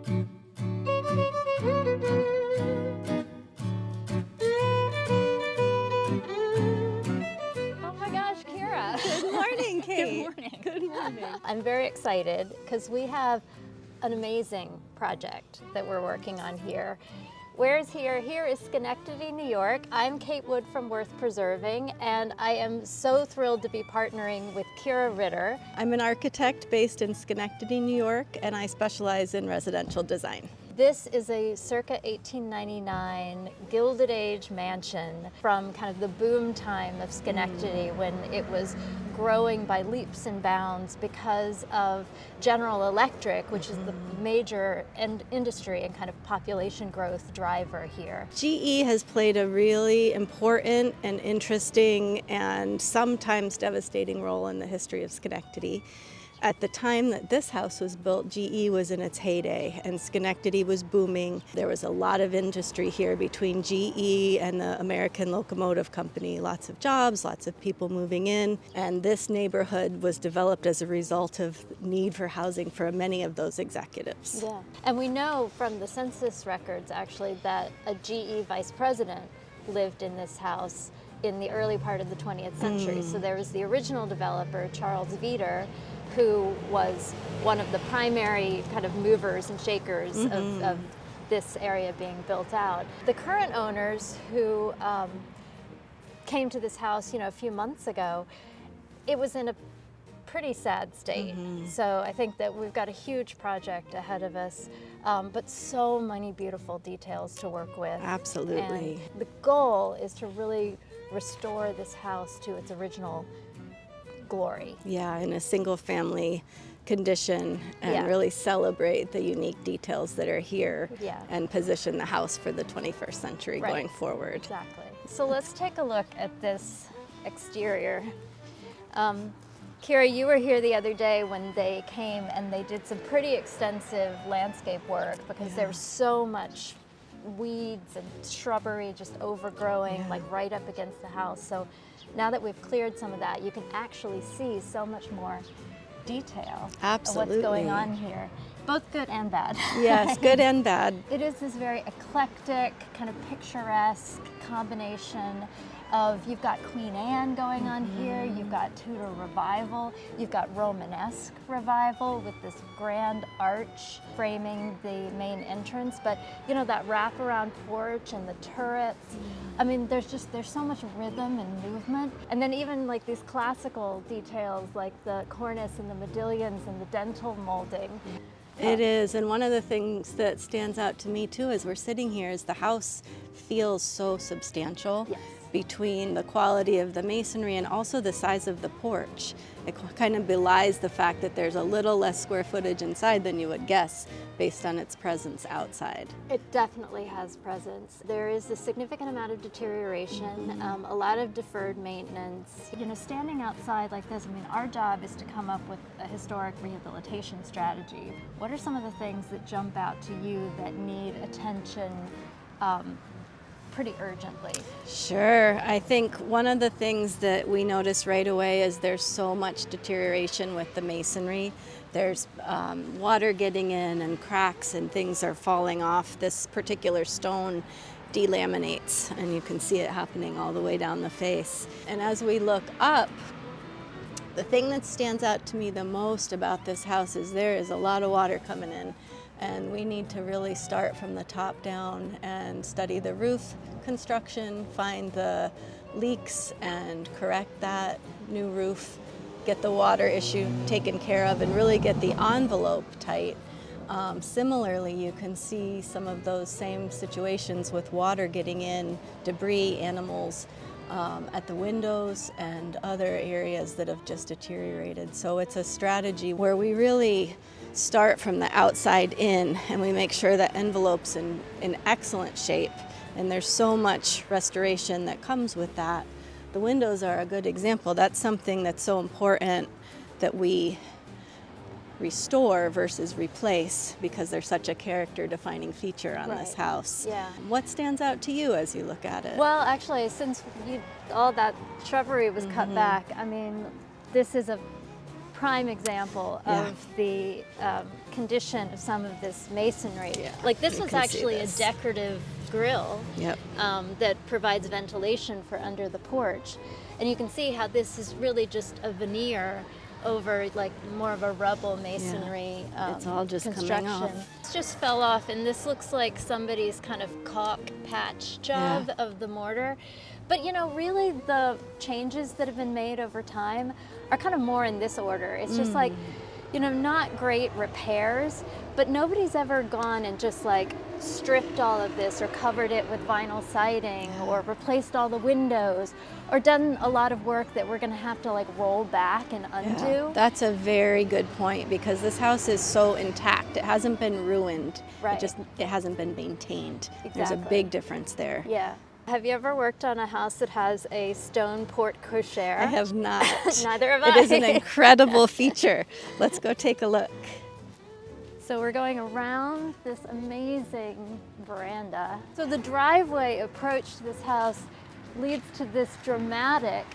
Oh my gosh, Keira. Good morning, Kate. Good morning. Good morning. I'm very excited because we have an amazing project that we're working on here. Where's here? Here is Schenectady, New York. I'm Kate Wood from Worth Preserving, and I am so thrilled to be partnering with Keira Ritter. I'm an architect based in Schenectady, New York, and I specialize in residential design. This is a circa 1899 Gilded Age mansion from kind of the boom time of Schenectady when it was growing by leaps and bounds because of General Electric, which is the major industry and kind of population growth driver here. GE has played a really important and interesting and sometimes devastating role in the history of Schenectady. At the time that this house was built, GE was in its heyday and Schenectady was booming. There was a lot of industry here between GE and the American Locomotive Company. Lots of jobs, lots of people moving in, and this neighborhood was developed as a result of need for housing for many of those executives. Yeah, and we know from the census records actually that a GE vice president lived in this house in the early part of the 20th century. So there was the original developer, Charles Veeder, who was one of the primary kind of movers and shakers of this area being built out. The current owners who came to this house, a few months ago, it was in a pretty sad state. So I think that we've got a huge project ahead of us, but so many beautiful details to work with. Absolutely. And the goal is to really restore this house to its original glory. Yeah, in a single family condition, and really celebrate the unique details that are here and position the house for the 21st century going forward. Exactly. So let's take a look at this exterior. Keira, you were here the other day when they came and they did some pretty extensive landscape work because there was so much weeds and shrubbery just overgrowing like right up against the house. So now that we've cleared some of that, you can actually see so much more detail of what's going on here, both good and bad. Yes, good and bad. It is this very eclectic, kind of picturesque combination of, you've got Queen Anne going on here, you've got Tudor Revival, you've got Romanesque Revival with this grand arch framing the main entrance, but that wraparound porch and the turrets. I mean, there's so much rhythm and movement. And then even like these classical details like the cornice and the modillions and the dentil molding. It is, and one of the things that stands out to me too as we're sitting here is the house feels so substantial. Between the quality of the masonry and also the size of the porch. It kind of belies the fact that there's a little less square footage inside than you would guess based on its presence outside. It definitely has presence. There is a significant amount of deterioration, a lot of deferred maintenance. Standing outside like this, I mean, our job is to come up with a historic rehabilitation strategy. What are some of the things that jump out to you that need attention pretty urgently? Sure. I think one of the things that we notice right away is there's so much deterioration with the masonry. There's water getting in and cracks and things are falling off. This particular stone delaminates and you can see it happening all the way down the face. And as we look up, the thing that stands out to me the most about this house is there is a lot of water coming in. And we need to really start from the top down and study the roof construction, find the leaks and correct that, new roof, get the water issue taken care of, and really get the envelope tight. Similarly, you can see some of those same situations with water getting in, debris, animals at the windows and other areas that have just deteriorated. So it's a strategy where we really start from the outside in and we make sure that envelope's in excellent shape, and there's so much restoration that comes with that. The windows are a good example. That's something that's so important that we restore versus replace because they're such a character defining feature on this house. Yeah. What stands out to you as you look at it? Well, actually, since all that shrubbery was cut back, I mean, this is a prime example of the condition of some of this masonry. Yeah, Like this you was can see actually a this. decorative grill Yep. that provides ventilation for under the porch. And you can see how this is really just a veneer over like more of a rubble masonry It's all just coming construction. off. It just fell off, and this looks like somebody's kind of caulk patch job Yeah. of the mortar. But you know, really the changes that have been made over time are kind of more in this order. It's just like, you know, not great repairs, but nobody's ever gone and just like stripped all of this or covered it with vinyl siding or replaced all the windows or done a lot of work that we're going to have to like roll back and undo. Yeah, that's a very good point, because this house is so intact. It hasn't been ruined. Right. It hasn't been maintained. There's a Exactly. big difference there. Yeah. Have you ever worked on a house that has a stone porte cochère? I have not. Neither have It I. is an incredible feature. Let's go take a look. So we're going around this amazing veranda. So the driveway approach to this house leads to this dramatic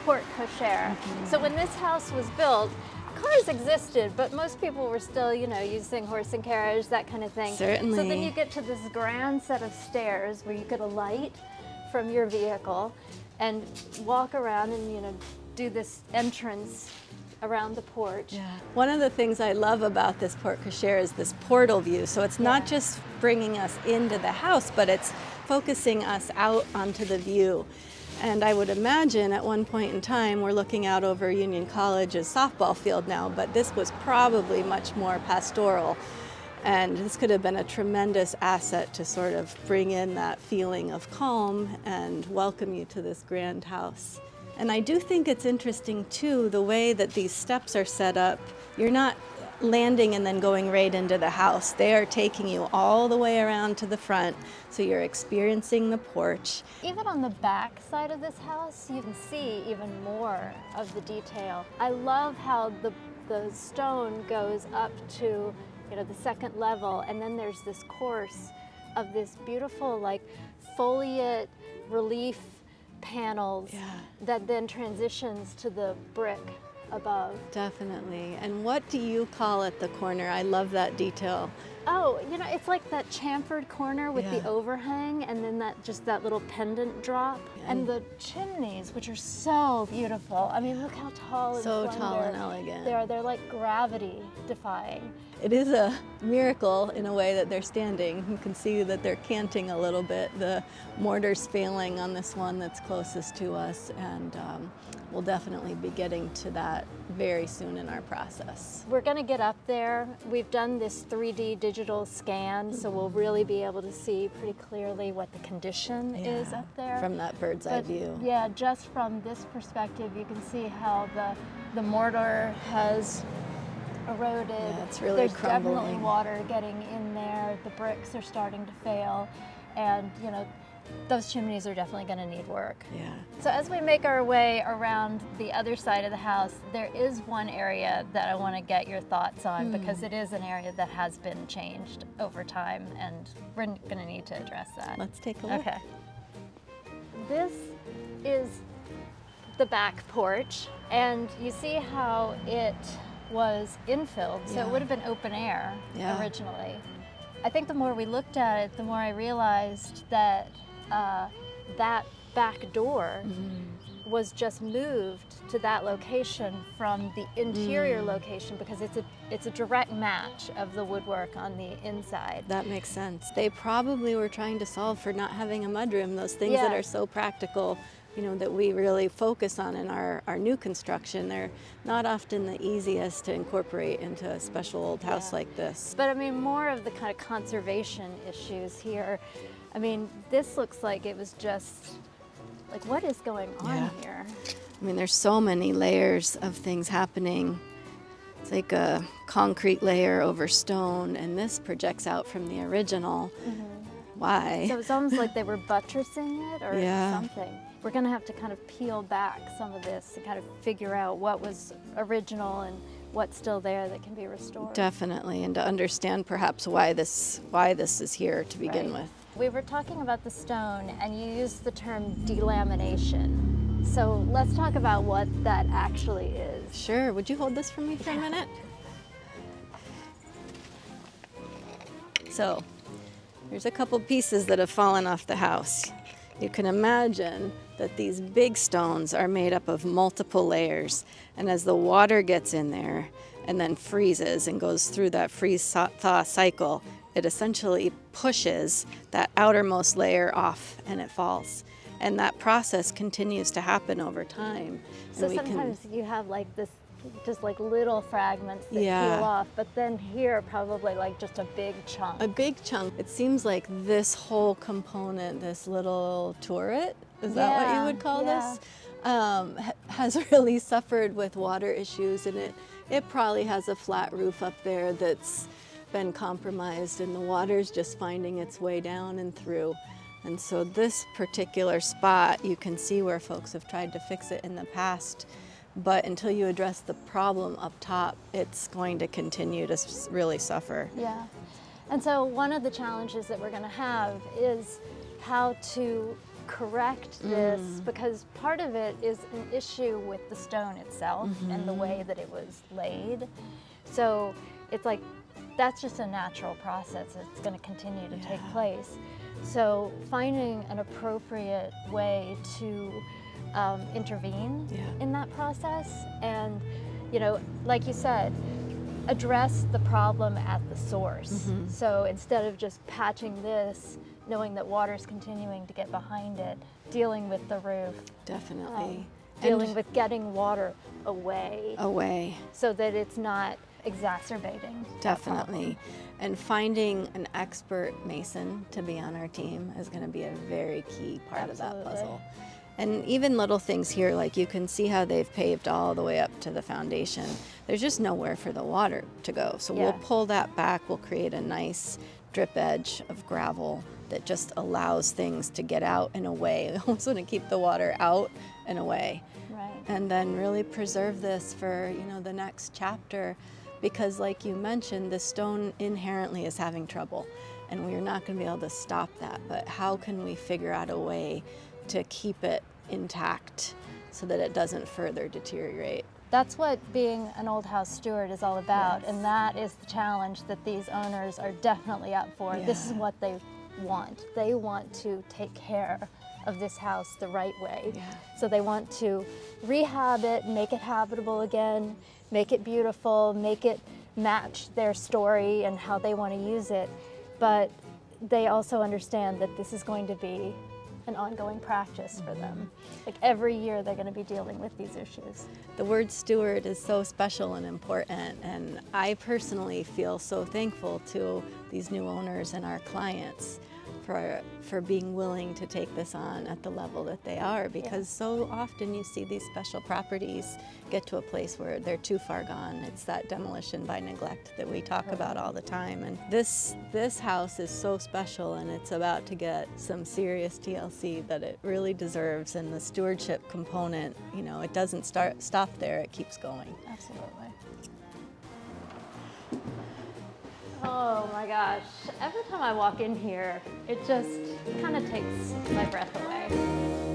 porte cochère. So when this house was built, cars existed, but most people were still, you know, using horse and carriage, that kind of thing. Certainly. So then you get to this grand set of stairs where you could alight from your vehicle and walk around and, you know, do this entrance around the porch. Yeah. One of the things I love about this porte cochère is this portal view. So it's not just bringing us into the house, but it's focusing us out onto the view. And I would imagine at one point in time, we're looking out over Union College's softball field now, but this was probably much more pastoral. And this could have been a tremendous asset to sort of bring in that feeling of calm and welcome you to this grand house. And I do think it's interesting too, the way that these steps are set up. You're not landing and then going right into the house. They are taking you all the way around to the front, so you're experiencing the porch. Even on the back side of this house, you can see even more of the detail. I love how the stone goes up to, you know, the second level, and then there's this course of this beautiful like foliate relief panels that then transitions to the brick above. Definitely. And what do you call at the corner? I love that detail. Oh, you know, it's like that chamfered corner with the overhang and then that little pendant drop. And the chimneys, which are so beautiful. I mean, look how tall and So slender tall and elegant. they are. They're like gravity defying. It is a miracle in a way that they're standing. You can see that they're canting a little bit. The mortar's failing on this one that's closest to us, and we'll definitely be getting to that very soon in our process. We're going to get up there. We've done this 3D digital scan, so we'll really be able to see pretty clearly what the condition is up there. From that bird's eye But, view. yeah, just from this perspective, you can see how the mortar has eroded. Yeah, it's really There's crumbling. definitely water getting in there. The bricks are starting to fail, and you know, those chimneys are definitely going to need work. Yeah. So as we make our way around the other side of the house, there is one area that I want to get your thoughts on because it is an area that has been changed over time, and we're going to need to address that. Let's take a look. Okay. This is the back porch, and you see how it was infilled, so it would have been open air originally. I think the more we looked at it, the more I realized that that back door was just moved to that location from the interior location because it's a direct match of the woodwork on the inside. That makes sense. They probably were trying to solve for not having a mudroom, those things that are so practical, you know, that we really focus on in our new construction. They're not often the easiest to incorporate into a special old house like this. But I mean, more of the kind of conservation issues here. I mean, this looks like it was just, like, what is going on here? I mean, there's so many layers of things happening. It's like a concrete layer over stone, and this projects out from the original. Why? So it's almost like they were buttressing it or something. We're going to have to kind of peel back some of this and kind of figure out what was original and what's still there that can be restored. Definitely, and to understand perhaps why this is here to begin with. We were talking about the stone, and you used the term delamination. So let's talk about what that actually is. Sure. Would you hold this for me for a minute? So, there's a couple pieces that have fallen off the house. You can imagine that these big stones are made up of multiple layers, and as the water gets in there and then freezes and goes through that freeze-thaw cycle, it essentially pushes that outermost layer off and it falls. And that process continues to happen over time. So And sometimes you have like this, just like little fragments that Yeah. peel off, but then here probably like just a big chunk. a big chunk. It seems like this whole component, this little turret, is that what you Yeah, would call yeah. this? Has really suffered with water issues, and it probably has a flat roof up there that's been compromised, and the water's just finding its way down and through. And so this particular spot, you can see where folks have tried to fix it in the past, but until you address the problem up top, it's going to continue to really suffer. Yeah. And so one of the challenges that we're going to have is how to correct this, because part of it is an issue with the stone itself and the way that it was laid. So it's like, that's just a natural process. It's going to continue to take place. So finding an appropriate way to intervene in that process, and, you know, like you said, address the problem at the source. So instead of just patching this, knowing that water's continuing to get behind it, dealing with the roof, Definitely. dealing with getting water away Away. so that it's not exacerbating that problem. Definitely. And finding an expert mason to be on our team is going to be a very key part of that puzzle. And even little things here, like you can see how they've paved all the way up to the foundation. There's just nowhere for the water to go. So we'll pull that back. We'll create a nice drip edge of gravel that just allows things to get out and away. We almost want to keep the water out and away. Right. And then really preserve this for, you know, the next chapter, because like you mentioned, the stone inherently is having trouble, and we're not going to be able to stop that. But how can we figure out a way to keep it intact so that it doesn't further deteriorate? That's what being an old house steward is all about, and that is the challenge that these owners are definitely up for. This is what they want. They want to take care of this house the right way. So they want to rehab it, make it habitable again, make it beautiful, make it match their story and how they want to use it. But they also understand that this is going to be an ongoing practice for them. Like every year they're going to be dealing with these issues. The word steward is so special and important, and I personally feel so thankful to these new owners and our clients for being willing to take this on at the level that they are, because so often you see these special properties get to a place where they're too far gone. It's that demolition by neglect that we talk about all the time. And this house is so special, and it's about to get some serious TLC that it really deserves. And the stewardship component, you know, it doesn't stop there, it keeps going. Absolutely. Oh my gosh, every time I walk in here, it just kind of takes my breath away.